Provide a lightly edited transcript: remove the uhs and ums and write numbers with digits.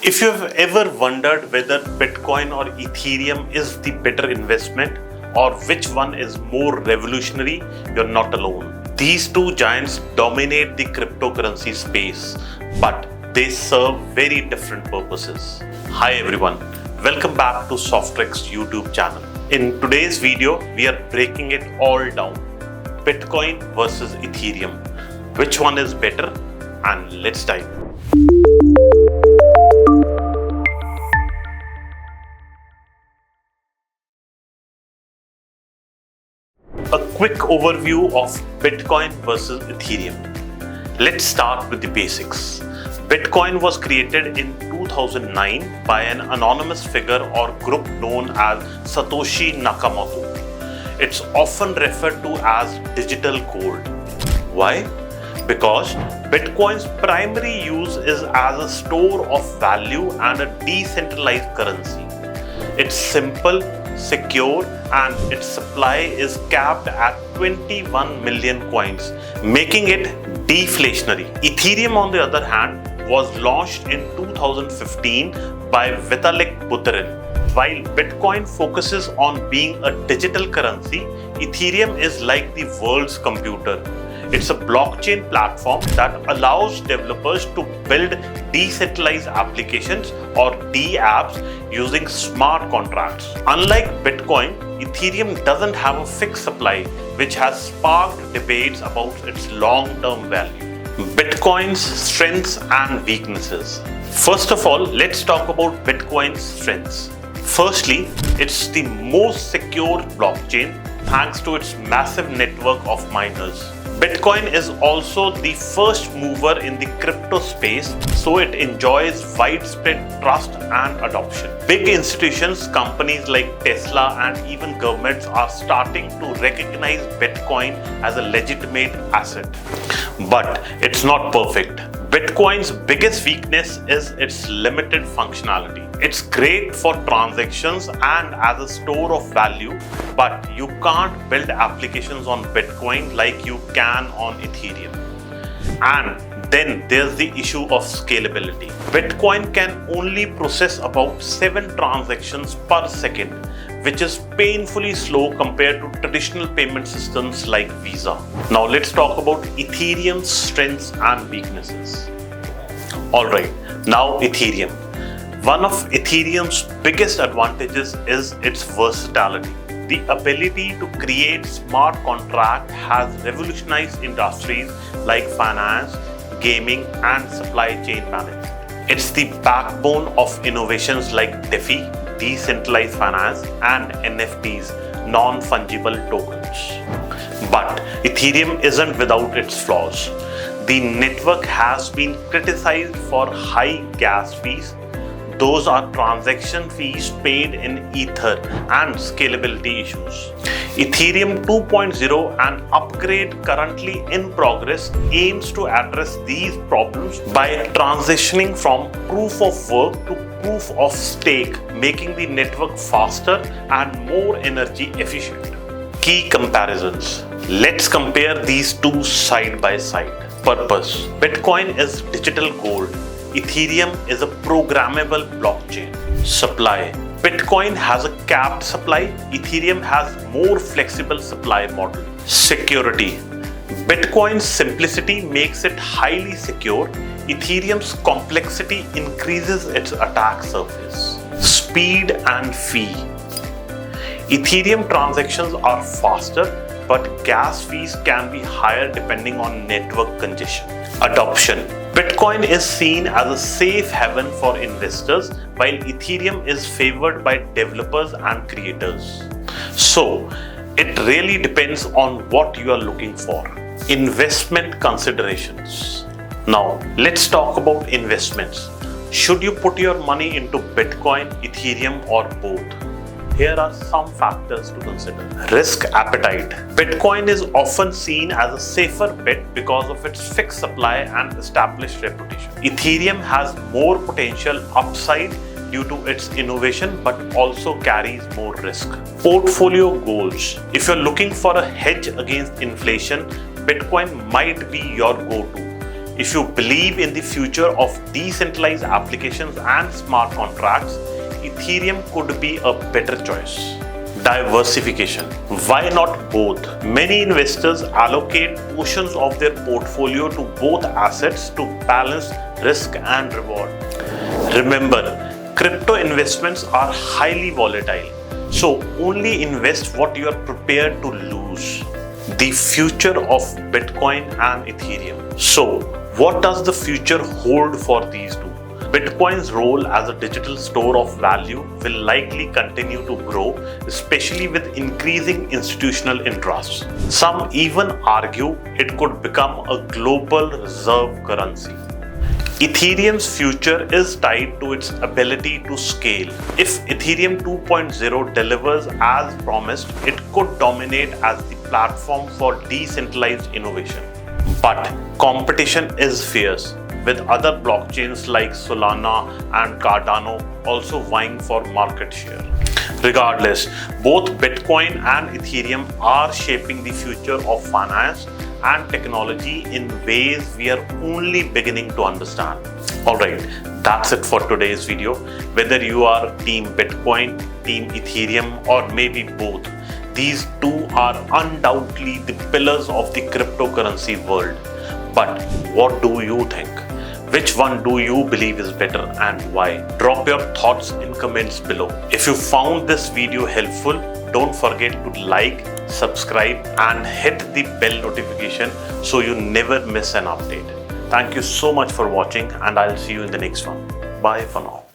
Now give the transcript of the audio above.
If you have ever wondered whether Bitcoin or Ethereum is the better investment or which one is more revolutionary, you're not alone. These two giants dominate the cryptocurrency space, but they serve very different purposes. Hi everyone, welcome back to Softtrix YouTube channel. In today's video, we are breaking it all down. Bitcoin versus Ethereum. Which one is better? And let's dive in. A quick overview of Bitcoin versus Ethereum. Let's start with the basics. Bitcoin was created in 2009 by an anonymous figure or group known as Satoshi Nakamoto. It's often referred to as digital gold. Why? Because Bitcoin's primary use is as a store of value and a decentralized currency. It's simple, secure, and its supply is capped at 21 million coins, making it deflationary. Ethereum, on the other hand, was launched in 2015 by Vitalik Buterin. While Bitcoin focuses on being a digital currency, Ethereum is like the world's computer. It's a blockchain platform that allows developers to build decentralized applications or dApps using smart contracts. Unlike Bitcoin, Ethereum doesn't have a fixed supply, which has sparked debates about its long-term value. Bitcoin's strengths and weaknesses. First of all, let's talk about Bitcoin's strengths. Firstly, it's the most secure blockchain thanks to its massive network of miners. Bitcoin is also the first mover in the crypto space, so it enjoys widespread trust and adoption. Big institutions, companies like Tesla, and even governments are starting to recognize Bitcoin as a legitimate asset. But it's not perfect. Bitcoin's biggest weakness is its limited functionality. It's great for transactions and as a store of value, but you can't build applications on Bitcoin like you can on Ethereum. And then there's the issue of scalability. Bitcoin can only process about 7 transactions per second, which is painfully slow compared to traditional payment systems like Visa. Now let's talk about Ethereum's strengths and weaknesses. Alright, now Ethereum. One of Ethereum's biggest advantages is its versatility. The ability to create smart contracts has revolutionized industries like finance, gaming, and supply chain management. It's the backbone of innovations like DeFi, decentralized finance, and NFTs, non-fungible tokens. But Ethereum isn't without its flaws. The network has been criticized for high gas fees. Those are transaction fees paid in Ether and scalability issues. Ethereum 2.0, an upgrade currently in progress, aims to address these problems by transitioning from proof of work to proof of stake, making the network faster and more energy efficient. Key comparisons. Let's compare these two side by side. Purpose. Bitcoin is digital gold. Ethereum is a programmable blockchain. Supply. Bitcoin has a capped supply. Ethereum has more flexible supply model. Security. Bitcoin's simplicity makes it highly secure. Ethereum's complexity increases its attack surface. Speed and fee. Ethereum transactions are faster, but gas fees can be higher depending on network congestion. Adoption. Bitcoin is seen as a safe haven for investors, while Ethereum is favored by developers and creators. So, it really depends on what you are looking for. Investment considerations. Now, let's talk about investments. Should you put your money into Bitcoin, Ethereum, or both? Here are some factors to consider. Risk appetite. Bitcoin is often seen as a safer bet because of its fixed supply and established reputation. Ethereum has more potential upside due to its innovation but also carries more risk. Portfolio goals. If you're looking for a hedge against inflation, Bitcoin might be your go-to. If you believe in the future of decentralized applications and smart contracts, Ethereum could be a better choice. Diversification. Why not both? Many investors allocate portions of their portfolio to both assets to balance risk and reward. Remember, crypto investments are highly volatile, so only invest what you are prepared to lose. The future of Bitcoin and Ethereum. So, what does the future hold for these two? Bitcoin's role as a digital store of value will likely continue to grow, especially with increasing institutional interest. Some even argue it could become a global reserve currency. Ethereum's future is tied to its ability to scale. If Ethereum 2.0 delivers as promised, it could dominate as the platform for decentralized innovation. But competition is fierce, with other blockchains like Solana and Cardano also vying for market share. Regardless, both Bitcoin and Ethereum are shaping the future of finance and technology in ways we are only beginning to understand. Alright, that's it for today's video. Whether you are Team Bitcoin, Team Ethereum, or maybe both, these two are undoubtedly the pillars of the cryptocurrency world. But what do you think? Which one do you believe is better and why? Drop your thoughts in comments below. If you found this video helpful, don't forget to like, subscribe and hit the bell notification so you never miss an update. Thank you so much for watching and I'll see you in the next one. Bye for now.